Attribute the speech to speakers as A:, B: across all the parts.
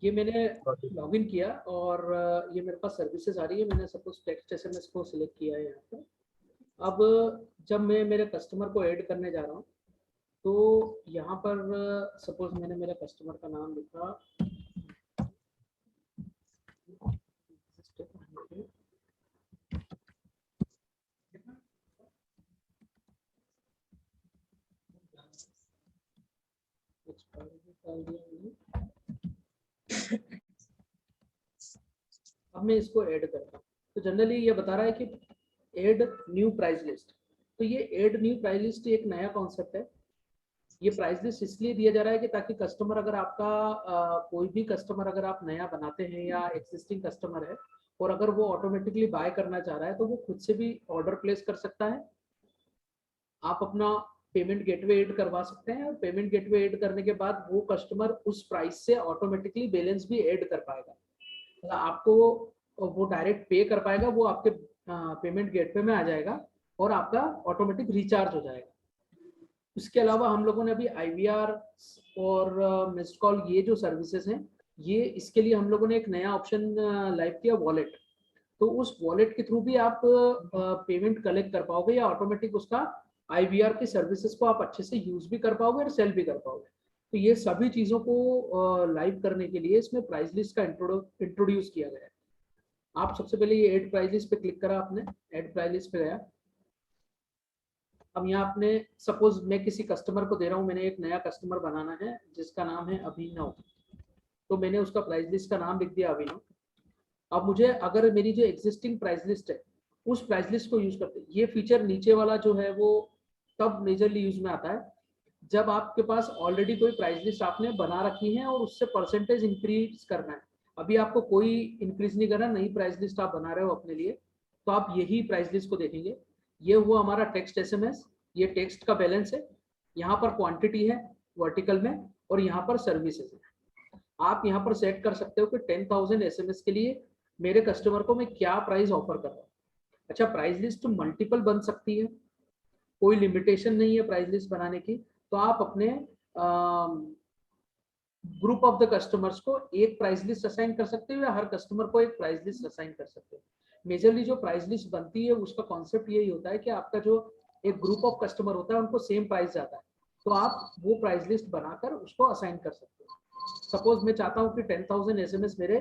A: ये मैंने लॉगिन किया और ये मेरे पास सर्विसेज आ रही है। मैंने सपोज टेक्स्ट एसएमएस को सिलेक्ट किया है यहाँ पर। अब जब मैं मेरे कस्टमर को ऐड करने जा रहा हूँ तो यहाँ पर सपोज मैंने मेरे कस्टमर का नाम लिखा, अब मैं इसको ऐड करता हूँ तो जनरली ये बता रहा है कि ऐड न्यू प्राइस लिस्ट। तो ये ऐड न्यू प्राइस लिस्ट एक नया कॉन्सेप्ट है। ये प्राइस लिस्ट इसलिए दिया जा रहा है कि ताकि कस्टमर अगर आपका कोई भी कस्टमर अगर आप नया बनाते हैं या एक्सिस्टिंग कस्टमर है और अगर वो ऑटोमेटिकली बाय करना चाह रहा है तो वो खुद से भी ऑर्डर प्लेस कर सकता है। आप अपना पेमेंट गेटवे ऐड करवा सकते हैं और पेमेंट गेटवे ऐड करने के बाद वो कस्टमर उस प्राइस से ऑटोमेटिकली बैलेंस भी ऐड कर पाएगा। मतलब आपको वो डायरेक्ट पे कर पाएगा, वो आपके पेमेंट गेटवे में आ जाएगा और आपका ऑटोमेटिक रिचार्ज हो जाएगा। इसके अलावा हम लोगों ने अभी IVR और मिस्ड कॉल ये जो सर्विसेज हैं, ये इसके लिए हम लोगों ने एक नया ऑप्शन लाइव किया, वॉलेट। तो उस वॉलेट के थ्रू भी आप पेमेंट कलेक्ट कर पाओगे या ऑटोमेटिक उसका IVR की सर्विसेज को आप अच्छे से यूज भी कर पाओगे और सेल भी कर पाओगे। तो ये सभी चीज़ों को लाइव करने के लिए इसमें प्राइस लिस्ट का इंट्रोड्यूस किया गया है। आप सबसे पहले ये ऐड प्राइस लिस्ट पे क्लिक करा, आपने ऐड प्राइस लिस्ट पे गया। अब यहाँ आपने सपोज मैं किसी कस्टमर को दे रहा हूँ, मैंने एक नया कस्टमर बनाना है जिसका नाम है अभिनव। तो मैंने उसका प्राइस लिस्ट का नाम लिख दिया अभिनव। अब मुझे अगर मेरी जो एग्जिस्टिंग प्राइस लिस्ट है उस प्राइस लिस्ट को यूज करते, ये फीचर नीचे वाला जो है वो तब मेजरली यूज में आता है जब आपके पास ऑलरेडी कोई प्राइस लिस्ट आपने बना रखी है और उससे परसेंटेज इंक्रीज करना है। अभी आपको कोई इंक्रीज नहीं करना, नई प्राइस लिस्ट आप बना रहे हो अपने लिए, तो आप यही प्राइस लिस्ट को देखेंगे। ये हुआ हमारा टेक्स्ट एसएमएस, ये टेक्स्ट का बैलेंस है। यहाँ पर क्वांटिटी है वर्टिकल में और यहाँ पर सर्विसेज है। आप यहाँ पर सेट कर सकते हो कि 10,000 एसएमएस के लिए मेरे कस्टमर को मैं क्या प्राइस ऑफर कर रहा हूँ। अच्छा, प्राइस लिस्ट मल्टीपल बन सकती है, कोई लिमिटेशन नहीं है प्राइस लिस्ट बनाने की। तो आप अपने ग्रुप ऑफ द कस्टमर्स को एक प्राइस लिस्ट असाइन कर सकते हो या हर कस्टमर को एक प्राइस लिस्ट असाइन कर सकते हो। मेजरली जो प्राइस लिस्ट बनती है उसका कॉन्सेप्ट यही होता है कि आपका जो एक ग्रुप ऑफ कस्टमर होता है उनको सेम प्राइस जाता है, तो आप वो प्राइस लिस्ट बनाकर उसको असाइन कर सकते हो। सपोज मैं चाहता हूँ कि 10,000 एसएमएस मेरे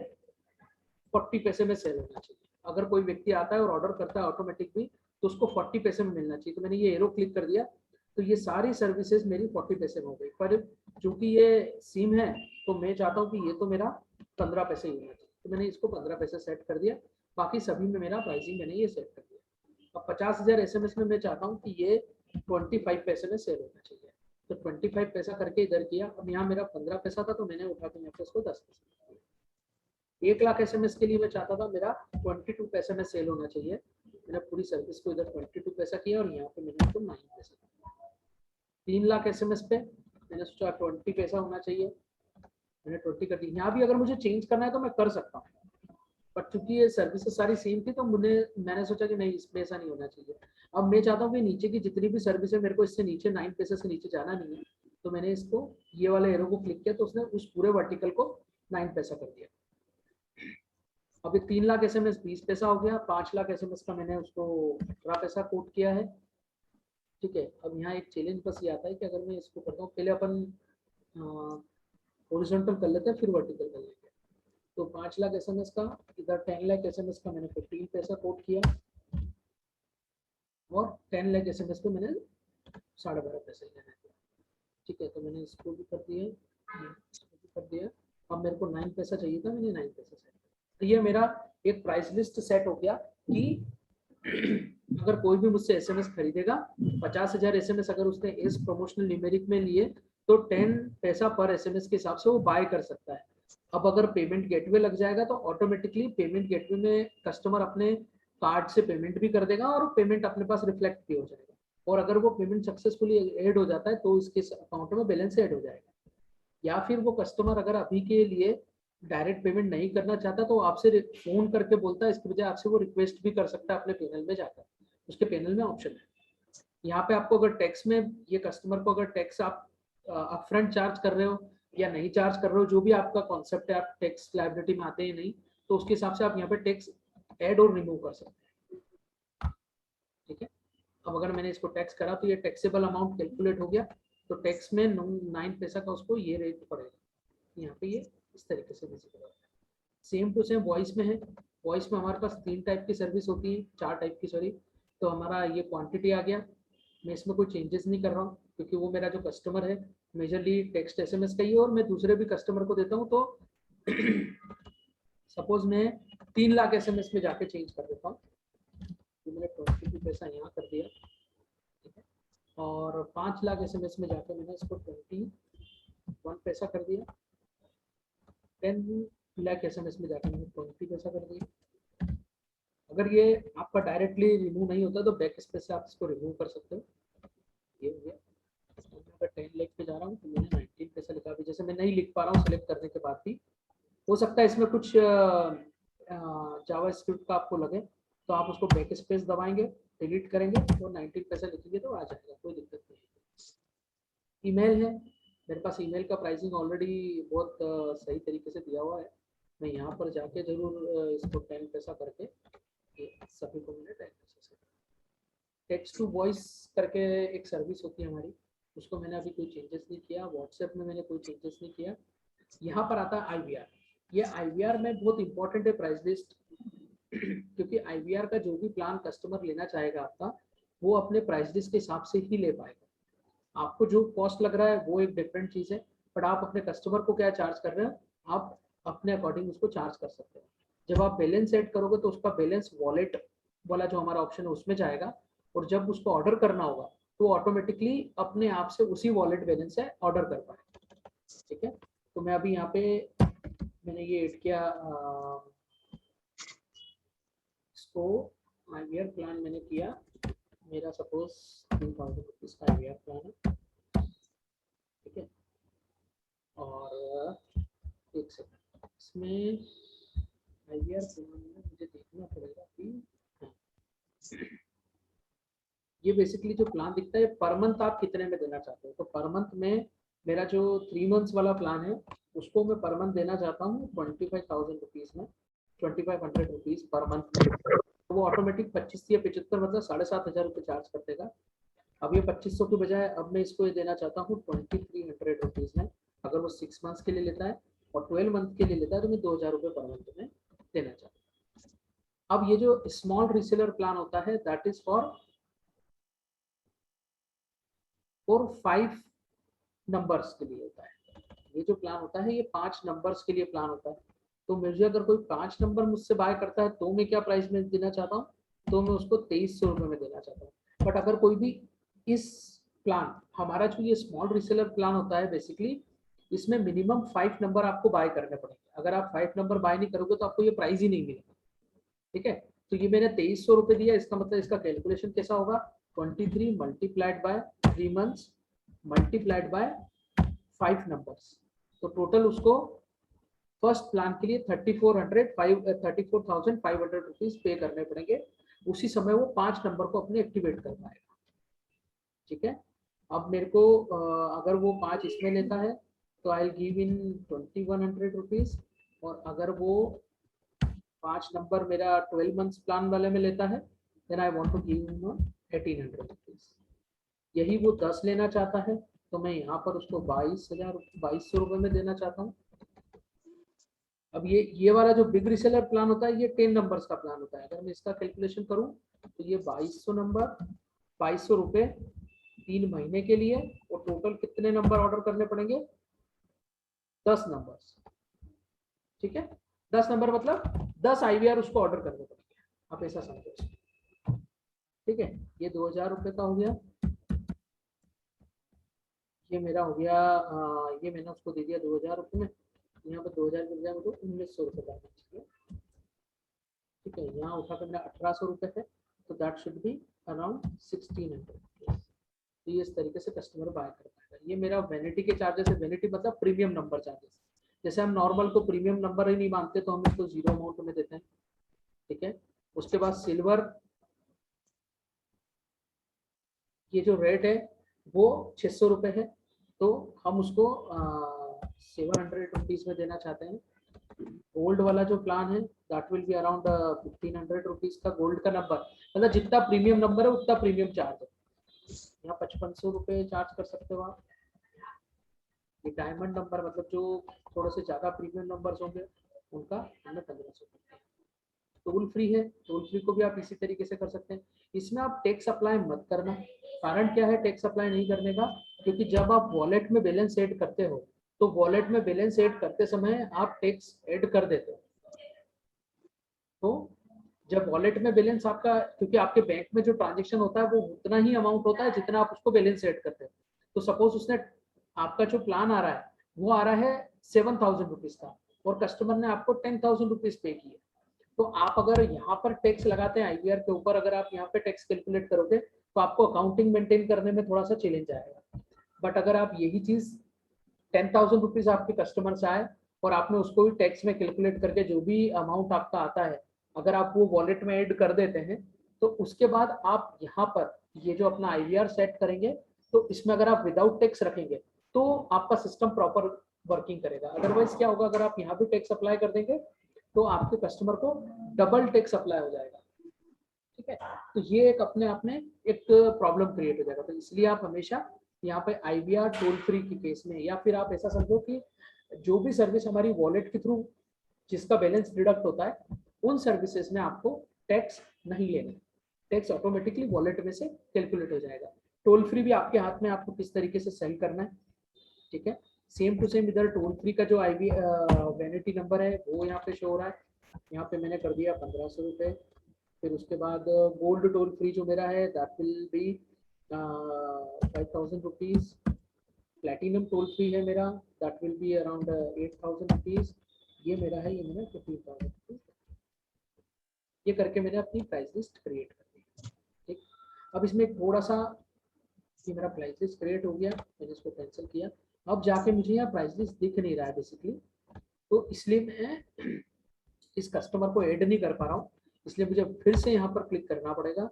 A: 40 पैसे में सेल होना चाहिए। अगर कोई व्यक्ति आता है और ऑर्डर करता है ऑटोमेटिक भी, तो उसको 40 पैसे में मिलना चाहिए। तो मैंने ये एरो क्लिक कर दिया तो ये सारी सर्विसेज मेरी 40 पैसे में हो गई। पर चूंकि ये सिम है तो मैं चाहता हूँ कि ये तो मेरा 15 पैसे ही होना चाहिए, तो मैंने इसको 15 पैसे सेट कर दिया। बाकी सभी में मेरा प्राइसिंग मैंने ये सेट कर दिया। अब 50,000 एसएमएस में मैं चाहता हूँ कि ये 25 पैसे में सेल होना चाहिए, तो 25 पैसा करके इधर किया। अब यहाँ मेरा 15 पैसा था तो मैंने उठा के यहाँ पे इसको 10 पैसे। 1 लाख एसएमएस के लिए मैं चाहता था मेरा 22 पैसे में सेल होना चाहिए, मैंने पूरी सर्विस को इधर 22 पैसा किया और यहाँ पे मैंने इसको 9 पैसा किया। 3 लाख एसएमएस पे मैंने सोचा 20 पैसा होना चाहिए, मैंने 20 कर दी। यहाँ भी अगर मुझे चेंज करना है तो मैं कर सकता हूँ, बट चूंकि ये सर्विसेज सारी सेम थी तो मैंने सोचा कि नहीं, इसमें ऐसा नहीं होना चाहिए। अब मैं चाहता हूँ कि नीचे की जितनी भी सर्विस है मेरे को इससे नीचे 9 पैसे से नीचे जाना नहीं है, तो मैंने इसको ये वाले एरो को क्लिक किया तो उसने उस पूरे वर्टिकल को 9 पैसा कर दिया। अभी 3 लाख एसएमएस 20 पैसा हो गया, 5 लाख एसएमएस का मैंने उसको 18 पैसा कोट किया है। ठीक है, अब यहाँ एक चैलेंज बस ये आता है कि अगर मैं इसको करता हूँ, पहले अपन हॉरिजॉन्टल कर लेते हैं फिर वर्टिकल कर लेंगे। तो 5 लाख एसएमएस का इधर 10 लाख एसएमएस का मैंने 15 पैसा कोट किया और 10 लाख एसएमएस पे मैंने 12.5 पैसे लेना है। ठीक है, तो मैंने इसको भी कर दिया, इसको भी कर दिया। अब मेरे को 9 पैसा चाहिए था, मैंने 9 पैसा सेट। तो ये मेरा एक प्राइस लिस्ट सेट हो गया कि अगर कोई भी मुझसे एसएमएस खरीदेगा, 50,000 एसएमएस अगर उसने इस प्रमोशनल न्यूमेरिक में लिए तो 10 पैसा पर एसएमएस के हिसाब से वो बाय कर सकता है। अब अगर पेमेंट गेटवे लग जाएगा तो ऑटोमेटिकली पेमेंट गेटवे में कस्टमर अपने कार्ड से पेमेंट भी कर देगा और पेमेंट अपने पास रिफ्लेक्ट भी हो जाएगा। और अगर वो पेमेंट सक्सेसफुली ऐड हो जाता है तो इसके अकाउंट में बैलेंस ऐड हो जाएगा। या फिर वो कस्टमर अगर अभी के लिए डायरेक्ट पेमेंट नहीं करना चाहता तो आपसे फोन करके बोलता है, इसकी वजह आपसे वो रिक्वेस्ट भी कर सकता है अपने पैनल में जाकर, उसके पैनल में ऑप्शन है। यहाँ पे आपको अगर टैक्स में ये कस्टमर को अगर टैक्स आप अपफ्रंट चार्ज कर रहे हो या नहीं चार्ज कर रहे हो, जो भी आपका कॉन्सेप्ट है, आप टैक्स लायबिलिटी में आते हैं नहीं, तो उसके हिसाब से आप यहाँ पे टैक्स ऐड और रिमूव कर सकते हैं। ठीक है, अब अगर मैंने इसको टैक्स करा तो ये टैक्सेबल अमाउंट कैलकुलेट हो गया, तो टैक्स में 9 पैसा का उसको ये रेट पड़ेगा। यहाँ पे ये इस तरीके से विजिबल होता है। सेम टू सेम वॉइस में है। वॉइस में हमारे पास 3 टाइप की सर्विस होती है, 4 टाइप की सॉरी। तो हमारा ये क्वांटिटी आ गया, मैं इसमें कोई चेंजेस नहीं कर रहा हूँ क्योंकि वो मेरा जो कस्टमर है मेजरली टेक्स्ट एसएमएस का ही है और मैं दूसरे भी कस्टमर को देता हूँ। तो सपोज मैं 3 लाख एसएमएस में जाके चेंज कर देता हूँ, तो मैंने 22 पैसा यहाँ कर दिया, ठीक है, और 5 लाख एसएमएस में जाकर मैंने इसको 21 पैसा कर दिया, 10 लाख एसएमएस में जाकर मैंने 20 पैसा कर दिया। अगर ये आपका डायरेक्टली रिमूव नहीं होता तो बैक स्पेस से आप इसको रिमूव कर सकते हो। ये हो गया। अगर 10 लाख पे जा रहा हूँ तो मैंने 19 पैसा लिखा, अभी जैसे मैं नहीं लिख पा रहा हूँ सेलेक्ट करने के बाद भी, हो सकता है इसमें कुछ जावा स्क्रिप्ट का आपको लगे, तो आप उसको बैक स्पेस दबाएंगे, डिलीट करेंगे तो 19 पैसा लिखेंगे तो आ जाएगा, कोई दिक्कत नहीं है। ईमेल है, मेरे पास ईमेल का प्राइसिंग ऑलरेडी बहुत सही तरीके से दिया हुआ है। मैं यहाँ पर जाके जरूर इसको 10 पैसा करके सभी को मैंने 10 पैसा से। टेक्स्ट टू वॉइस करके एक सर्विस होती है हमारी, उसको मैंने अभी कोई चेंजेस नहीं किया। व्हाट्सएप में मैंने कोई चेंजेस नहीं किया। यहाँ पर आता है IVR। ये IVR में बहुत इंपॉर्टेंट है प्राइस लिस्ट, क्योंकि IVR का जो भी प्लान कस्टमर लेना चाहेगा आपका, वो अपने प्राइस लिस्ट के हिसाब से ही ले पाएगा। आपको जो कॉस्ट लग रहा है वो एक डिफरेंट चीज़ है, बट आप अपने कस्टमर को क्या चार्ज कर रहे हैं, आप अपने अकॉर्डिंग उसको चार्ज कर सकते हैं। जब आप बैलेंस ऐड करोगे तो उसका बैलेंस वॉलेट वाला जो हमारा ऑप्शन है उसमें जाएगा, और जब उसको ऑर्डर करना होगा तो ऑटोमेटिकली अपने आप से उसी वॉलेट बैलेंस से ऑर्डर कर पाएगा। ठीक है, तो मैं अभी यहाँ पे मैंने ये ऐड किया, इसको IVR प्लान मैंने किया, मेरा सपोज 3000 रुपीज़ का IVR प्लान है, ठीक है। और एक सेकंड, इसमें IVR प्लान में मुझे देखना पड़ेगा कि ये बेसिकली जो प्लान दिखता है पर मंथ आप कितने में देना चाहते हो। तो पर मंथ में मेरा जो 3 मंथ्स वाला प्लान है उसको मैं पर मंथ देना चाहता हूँ 25,000 रुपीज़ में, 2500 रुपीज़ पर मंथ में। तो वो ऑटोमेटिक 25 या 75 मतलब 7,500 रुपये चार्ज कर देगा। अब ये 2500 के बजाय अब मैं इसको ये देना चाहता हूँ 2300 रुपीज़ में। अगर वो 6 मंथ्स के लिए लेता है और 12 मंथ के लिए लेता है तो मैं 2,000 रुपये पर मंथ में देना चाहता हूँ। अब ये जो स्मॉल रीसेलर प्लान होता है दैट इज फॉर 5 नंबर्स के लिए होता है। ये जो प्लान होता है ये 5 नंबर्स के लिए प्लान होता है। तो मुझे अगर कोई 5 नंबर मुझसे बाय करता है तो मैं क्या प्राइस में देना चाहता हूँ, तो मैं उसको 2300 रुपये में देना चाहता हूँ। बट अगर कोई भी इस प्लान, हमारा जो ये स्मॉल रीसेलर प्लान होता है बेसिकली इसमें मिनिमम 5 नंबर आपको बाय करने पड़ेंगे। अगर आप 5 नंबर बाय नहीं करोगे तो आपको ये प्राइस ही नहीं मिलेगा। ठीक है, तो ये मैंने 2300 रुपये दिया, इसका मतलब इसका कैलकुलेशन कैसा होगा, 23 multiplied by 3 months multiplied by 5 numbers. तो टोटल उसको फर्स्ट प्लान के लिए 34,500 रुपीज पे करने पड़ेंगे। उसी समय वो 5 नंबर को अपने एक्टिवेट कर पाएगा। ठीक है, अब मेरे को अगर वो 5 इसमें लेता है तो आई गिव इन 2100 रुपीज, और अगर वो 5 नंबर मेरा 12 मंथ्स प्लान वाले में लेता है then I want to give him 1800 rupees. यही वो 10 लेना चाहता है तो मैं यहाँ पर उसको 22,000 रुपये में देना चाहता हूँ। अब ये वाला जो बिग रिसेलर प्लान होता है ये 10 नंबर्स का प्लान होता है। अगर मैं इसका कैलकुलेशन करूँ तो ये 2200 नंबर, 2200 रुपये 3 महीने के लिए, और टोटल कितने नंबर ऑर्डर करने पड़ेंगे, 10 नंबर्स। ठीक है, 10 नंबर मतलब 10 IVR उसको ऑर्डर करने पड़ेंगे, आप ऐसा समझो। ठीक है, ये 2,000 रुपये का हो गया, ये मेरा हो गया ये मैंने उसको दे दिया 2,000 रुपये में, यहाँ पर 2,000 के बजाय मुझे 1,900 रुपये डालना चाहिए। ठीक है, यहाँ उठा कर मेरा 1,800 रुपये है, तो दैट शुड बी अराउंड 1,600। तो ये इस तरीके से कस्टमर बाय कर पाएगा। ये मेरा वैनिटी के चार्जेस है, वैनिटी मतलब प्रीमियम नंबर चार्जेस। जैसे हम नॉर्मल को प्रीमियम नंबर ही नहीं मानते तो हम इसको 0 अमाउंट में देते हैं। ठीक है, उसके बाद सिल्वर, ये जो रेट है वो 600 रुपये है, तो हम उसको रुपीज में देना चाहते हैं। गोल्ड वाला जो प्लान है that will be around 1500 rupees का गोल्ड का नंबर, मतलब जितना प्रीमियम नंबर है उतना प्रीमियम चार्ज है। यहाँ 5500 रुपये चार्ज कर सकते हो आप। ये डायमंड नंबर मतलब जो थोड़े से ज्यादा प्रीमियम नंबर्स होंगे उनका हमने 1500। टोल फ्री है, टोल फ्री को भी आप इसी तरीके से कर सकते हैं। इसमें आप टैक्स अप्लाई मत करना। कारण क्या है टैक्स अप्लाई नहीं करने का, क्योंकि जब आप वॉलेट में बैलेंस ऐड करते हो तो वॉलेट में बैलेंस ऐड करते समय आप टैक्स ऐड कर देते हो। तो जब वॉलेट में बैलेंस आपका, क्योंकि आपके बैंक में जो ट्रांजेक्शन होता है वो उतना ही अमाउंट होता है जितना आप उसको बैलेंस ऐड करते हो। तो सपोज उसने आपका जो प्लान आ रहा है वो आ रहा है 7000 रुपीज का और कस्टमर ने आपको 10,000 रुपीज पे किए, तो आप अगर यहाँ पर टैक्स लगाते हैं आईवीआर के ऊपर, अगर आप यहाँ पे टैक्स कैलकुलेट करोगे तो आपको अकाउंटिंग मेंटेन करने में थोड़ा सा चैलेंज आएगा। बट अगर आप यही चीज 10,000 रुपीज आपके कस्टमर से आए और आपने उसको भी टैक्स में कैलकुलेट करके जो भी अमाउंट आपका आता है अगर आप वो वॉलेट में ऐड कर देते हैं, तो उसके बाद आप यहाँ पर ये जो अपना आईवीआर सेट करेंगे तो इसमें अगर आप विदाउट टैक्स रखेंगे तो आपका सिस्टम प्रॉपर वर्किंग करेगा। अदरवाइज क्या होगा, अगर आप यहाँ भी टैक्स अप्लाई कर देंगे तो आपके कस्टमर को डबल टैक्स अप्लाई हो जाएगा। ठीक है, तो ये एक अपने आप में एक प्रॉब्लम क्रिएट हो जाएगा। तो इसलिए आप हमेशा यहाँ पे आईवीआर टोल फ्री के केस में, या फिर आप ऐसा समझो कि जो भी सर्विस हमारी वॉलेट के थ्रू जिसका बैलेंस डिडक्ट होता है उन सर्विसेज में आपको टैक्स नहीं लेना, टैक्स ऑटोमेटिकली वॉलेट में से कैलकुलेट हो जाएगा। टोल फ्री भी आपके हाथ में, आपको किस तरीके से सेल करना है। ठीक है, सेम टू सेम इधर टोल फ्री का जो आईवी वैनिटी नंबर है वो यहाँ पे शो हो रहा है। यहाँ पे मैंने कर दिया 1500 रुपये। फिर उसके बाद गोल्ड टोल फ्री जो मेरा है that will be 5000 rupees. Platinum toll free है मेरा that will be around 8000 rupees. ये मेरा है, ये मैंने 15,000 रुपीज। ये करके मैंने अपनी प्राइस लिस्ट क्रिएट कर दी। ठीक, अब इसमें थोड़ा सा ये मेरा प्राइस लिस्ट क्रिएट हो गया, मैंने इसको कैंसिल किया। अब जाके मुझे यहाँ प्राइस लिस्ट दिख नहीं रहा है बेसिकली, तो इसलिए मैं इस कस्टमर को ऐड नहीं कर पा रहा हूँ। इसलिए मुझे फिर से यहाँ पर क्लिक करना पड़ेगा।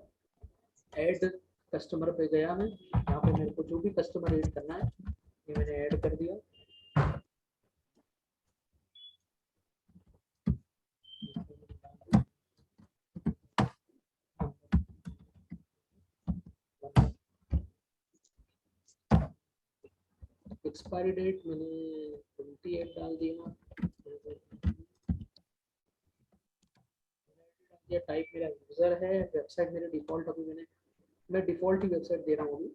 A: ऐड कस्टमर पे गया मैं, यहाँ पे मेरे को जो भी कस्टमर ऐड करना है ये मैंने ऐड कर दिया। एक्सपायरी डेट मैंने 28 डाल दिया। ये टाइप मेरा यूजर है, वेबसाइट मेरे डिफॉल्ट, अभी मैं डिफॉल्ट ही वेबसाइट दे रहा हूँ अभी।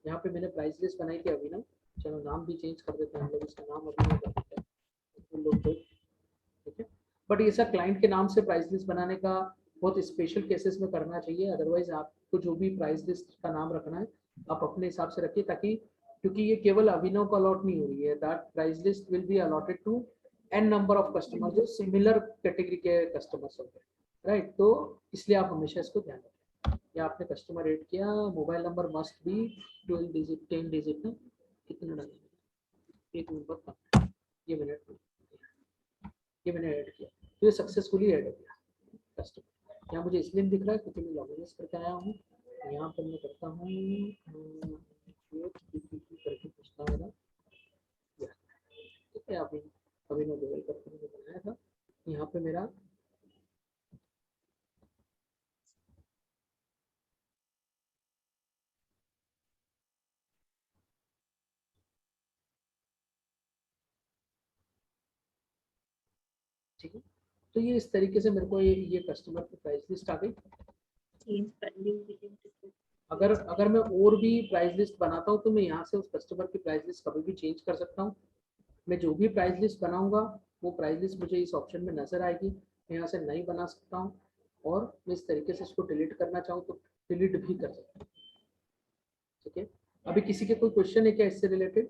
A: यहाँ पे मैंने प्राइस लिस्ट बनाई थी अभिनव, चलो नाम भी चेंज कर देते हैं हम लोग, इसका नाम अभिनव कर देते हैं लोग। ठीक है, बट ये सब क्लाइंट के नाम से प्राइस लिस्ट बनाने का बहुत स्पेशल केसेस में करना चाहिए। अदरवाइज आपको जो भी प्राइस लिस्ट का नाम रखना है आप अपने हिसाब से रखिए, ताकि क्योंकि ये केवल अभिनव को अलॉट नहीं हो रही है, that price list will be allotted to an number of customer जो सिमिलर कैटेगरी के कस्टमर्स होते हैं, राइट। तो इसलिए आप हमेशा इसको ध्यान रखें। या आपने कस्टमर ऐड किया, mobile number must be 12 digit 10 digit में कितना डालेंगे, एक नंबर, ये मैंने ऐड किया तो ये सक्सेसफुली ऐड हो गया कस्टमर। यहाँ मुझे इसलिए दिख रहा है क्योंकि मैं लॉगिन करके आया हूँ। यहाँ पर मैं करता हूँ करके पूछता होगा। ठीक है, अभी मैं गूगल करके मैंने बनाया था। यहाँ पे मेरा ठीक है, तो ये इस तरीके से मेरे को ये कस्टमर की प्राइस लिस्ट आ गई। अगर मैं और भी प्राइस लिस्ट बनाता हूँ तो मैं यहाँ से उस कस्टमर की प्राइस लिस्ट कभी भी चेंज कर सकता हूँ। मैं जो भी प्राइस लिस्ट बनाऊंगा वो प्राइस लिस्ट मुझे इस ऑप्शन में नजर आएगी, मैं यहाँ से नई बना सकता हूँ और मैं इस तरीके से इसको डिलीट करना चाहूँ तो डिलीट भी कर सकता हूँ। ठीक है, अभी किसी के कोई क्वेश्चन है क्या इससे रिलेटेड?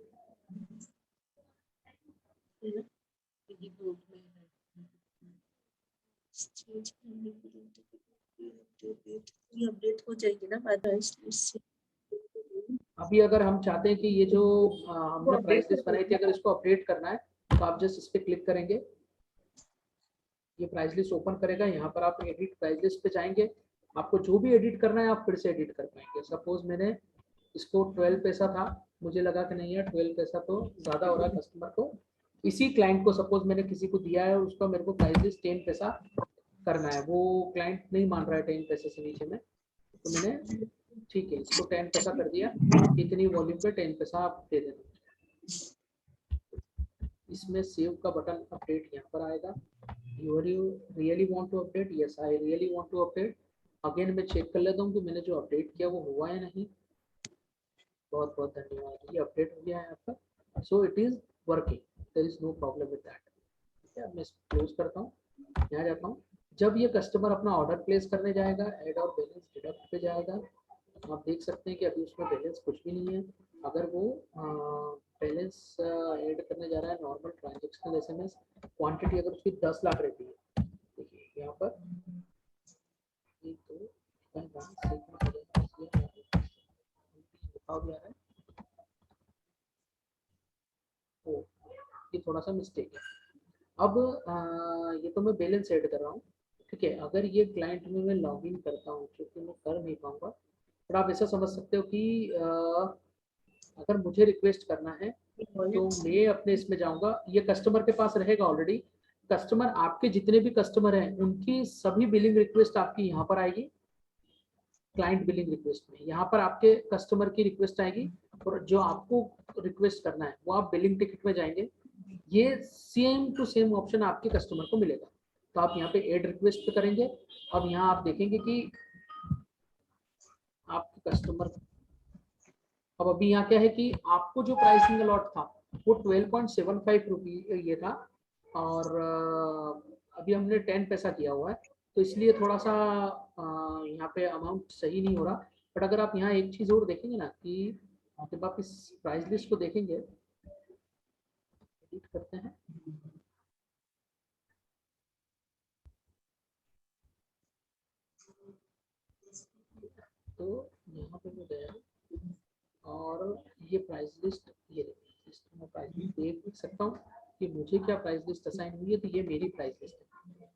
B: अपडेट हो जाएगी ना बाद में।
A: अभी अगर हम चाहते हैं कि ये जो हमने प्राइस लिस्ट बनाई थी अगर इसको अपडेट करना है तो आप जस्ट इस पर क्लिक करेंगे, ये प्राइस लिस्ट ओपन करेगा। यहाँ पर आप एडिट प्राइस लिस्ट पे जाएंगे, आपको जो भी एडिट करना है आप फिर से एडिट कर पाएंगे। सपोज मैंने इसको 12 पैसा था, मुझे लगा कि नहीं यार 12 पैसा तो ज़्यादा हो रहा है कस्टमर को, इसी क्लाइंट को सपोज मैंने किसी को दिया है, उसका मेरे को प्राइस लिस्ट 10 पैसा करना है, वो क्लाइंट नहीं मान रहा है 10 पैसे से नीचे में, तो मैंने ठीक है इसको 10 पैसा कर दिया, इतनी वॉल्यूम पे 10 पैसा आप दे देना। इसमें सेव का बटन अपडेट यहाँ पर आएगा। You really want to update? Yes I really want to update. Again मैं चेक कर लेता हूँ कि मैंने जो अपडेट किया वो हुआ या नहीं। बहुत बहुत धन्यवाद, ये अपडेट हो गया है आपका। So it is working, there is no problem with that. मैं क्लोज करता हूँ, यहाँ जाता हूँ। जब ये कस्टमर अपना ऑर्डर प्लेस करने जाएगा, ऐड और बैलेंस डिडक्ट पे जाएगा, आप देख सकते हैं कि अभी उसमें बैलेंस कुछ भी नहीं है। अगर वो बैलेंस ऐड करने जा रहा है नॉर्मल ट्रांजेक्शनल एसएमएस, क्वांटिटी अगर उसकी 10 लाख रहती है, देखिए यहाँ पर ये थोड़ा सा मिस्टेक है। अब ये तो मैं बैलेंस ऐड कर रहा हूँ, ठीक है। अगर ये क्लाइंट में मैं लॉग इन करता हूँ, क्योंकि मैं कर नहीं पाऊंगा, पर आप ऐसा समझ सकते हो कि अगर मुझे रिक्वेस्ट करना है तो मैं अपने इसमें जाऊंगा, ये कस्टमर के पास रहेगा ऑलरेडी। कस्टमर, आपके जितने भी कस्टमर हैं उनकी सभी बिलिंग रिक्वेस्ट आपकी यहाँ पर आएगी, क्लाइंट बिलिंग रिक्वेस्ट में यहाँ पर आपके कस्टमर की रिक्वेस्ट आएगी, और जो आपको रिक्वेस्ट करना है वो आप बिलिंग टिकट में जाएंगे, ये सेम टू सेम ऑप्शन आपके कस्टमर को मिलेगा। तो आप यहाँ पे ऐड रिक्वेस्ट पे करेंगे। अब यहाँ आप देखेंगे कि आपके कस्टमर, अब अभी यहाँ क्या है कि आपको जो प्राइसिंग अलॉट था वो 12.75 रुपये ये था, और अभी हमने 10 पैसा किया हुआ है, तो इसलिए थोड़ा सा यहाँ पे अमाउंट सही नहीं हो रहा। बट अगर आप यहाँ एक चीज़ और देखेंगे ना कि जब आप इस प्राइस लिस्ट को देखेंगे, एडिट करते हैं, तो यहाँ पे मैं गया और ये प्राइस लिस्ट, ये मैं प्राइस लिस्ट देख सकता हूँ कि मुझे क्या प्राइस लिस्ट असाइन हुई है। तो ये मेरी प्राइस लिस्ट है,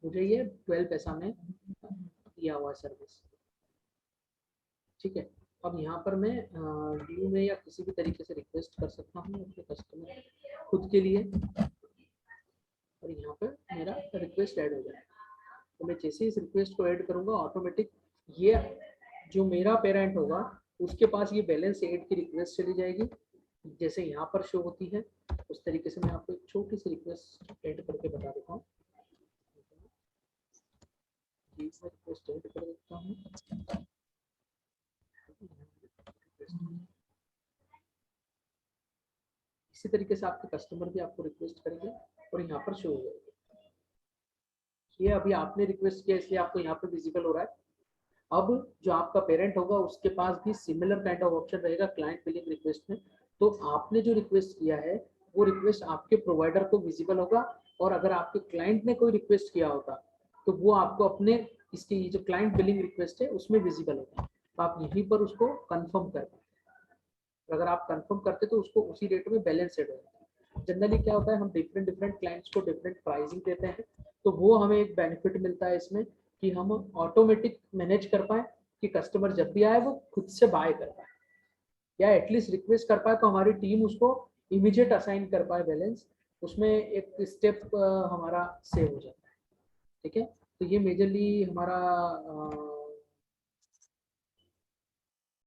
A: मुझे ये 12 पैसा में दिया हुआ सर्विस, ठीक है। अब यहाँ पर मैं ड्यू में या किसी भी तरीके से रिक्वेस्ट कर सकता हूँ अपने कस्टमर खुद के लिए, और यहाँ पर मेरा रिक्वेस्ट ऐड हो जाएगा। तो मैं जैसे इस रिक्वेस्ट को ऐड करूँगा, ऑटोमेटिक ये जो मेरा पेरेंट होगा उसके पास ये बैलेंस ऐड की रिक्वेस्ट चली जाएगी, जैसे यहाँ पर शो होती है उस तरीके से। मैं आपको एक छोटी सी रिक्वेस्ट ऐड करके बता देता हूँ, रिक्वेस्ट ऐड कर देता हूँ। इसी तरीके से आपके कस्टमर भी आपको रिक्वेस्ट करेंगे और यहाँ पर शो हो जाएगी। ये अभी आपने रिक्वेस्ट किया इसलिए आपको यहाँ पे विजिबल हो रहा है। अब जो आपका पेरेंट होगा उसके पास भी सिमिलर काइंड ऑफ ऑप्शन रहेगा क्लाइंट बिलिंग रिक्वेस्ट में। तो आपने जो रिक्वेस्ट किया है वो रिक्वेस्ट आपके प्रोवाइडर को विजिबल होगा, और अगर आपके क्लाइंट ने कोई रिक्वेस्ट किया होगा तो वो आपको अपने इसकी जो क्लाइंट बिलिंग रिक्वेस्ट है उसमें विजिबल होगा। तो आप यहीं पर उसको कंफर्म कर पाए। अगर आप कंफर्म करते तो उसको उसी रेट में बैलेंस सेट होगा। जनरली क्या होता है, हम डिफरेंट क्लाइंट्स को डिफरेंट प्राइसिंग देते हैं, तो वो हमें एक बेनिफिट मिलता है इसमें कि हम ऑटोमेटिक मैनेज कर पाए कि कस्टमर जब भी आए वो खुद से बाय कर पाए, या एटलीस्ट रिक्वेस्ट कर पाए तो हमारी टीम उसको इमीडिएट असाइन कर पाए बैलेंस, उसमें एक स्टेप हमारा सेव हो जाता है, ठीक है। तो ये मेजरली हमारा